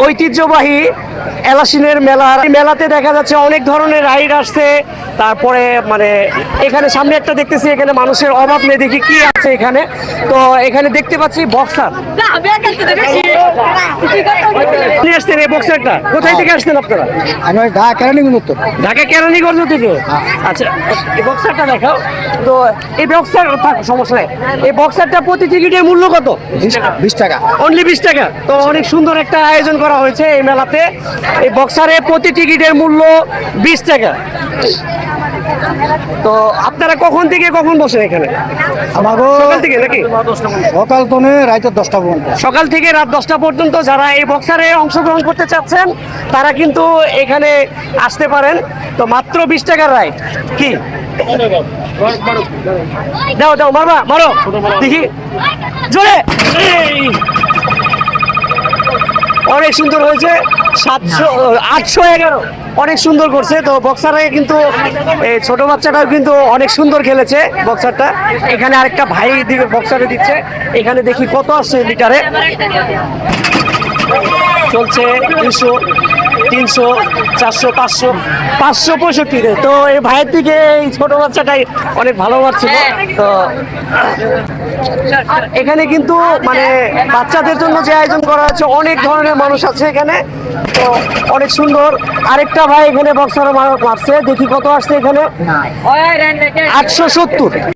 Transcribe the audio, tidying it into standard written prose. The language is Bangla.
ঐতিহ্যবাহী এলাসিনের মেলাতে দেখা যাচ্ছে অনেক ধরনের রাইড আসছে। তারপরে মানে এখানে সামনে একটা দেখতেছি, এখানে মানুষের অভাব নেই, দেখি কি আছে এখানে। তো এখানে দেখতে পাচ্ছি বক্সার নিয়ে আসছেন। এই বক্সারটা কোথায় থেকে আসছেন আপনারা? আমি ঢাকা কেরানীগঞ্জ উত্তর। ঢাকা কেরানীগঞ্জ থেকে। আচ্ছা, এই বক্সারটা দেখাও তো। এই বক্সার সমস্যা নেই। এই বক্সারটা প্রতি টিকিটের মূল্য কত? 20 টাকা। অনলি 20 টাকা। তো অনেক সুন্দর একটা আয়োজন করা হয়েছে এই মেলাতে। এই বক্সারে প্রতি টিকিটের মূল্য 20 টাকা। তো আপনারা কখন থেকে কখন বসেন এখানে? আমাকে সকাল থেকে নাকি? সকাল তো রাত 10টা পর্যন্ত। সকাল থেকে রাত 10টা পর্যন্ত যারা এই বক্সারে অংশগ্রহণ করতে চাচ্ছেন তারা কিন্তু এখানে আসতে পারেন। তো মাত্র 20 টাকার রাইড। কি দাও দাও, মারবা, মারো দেখি জোরে। অনেক সুন্দর হয়েছে। 811 অনেক সুন্দর করছে। তো বক্সারে কিন্তু এই ছোট বাচ্চাটাও কিন্তু অনেক সুন্দর খেলেছে বক্সারটা। এখানে আরেকটা ভাই দিকে বক্সারে দিচ্ছে। এখানে দেখি কত আসছে লিটারে। চলছে 200, 300, 400, 500, 565। তো এই ভাইয়ের দিকে এই ছোট বাচ্চাটাই অনেক ভালো মারছিল। তো এখানে কিন্তু মানে বাচ্চাদের জন্য যে আয়োজন করা হচ্ছে, অনেক ধরনের মানুষ আছে এখানে। তো অনেক সুন্দর। আরেকটা ভাই এখানে বক্সারও মারছে, দেখি কত আসছে এখানে। 870।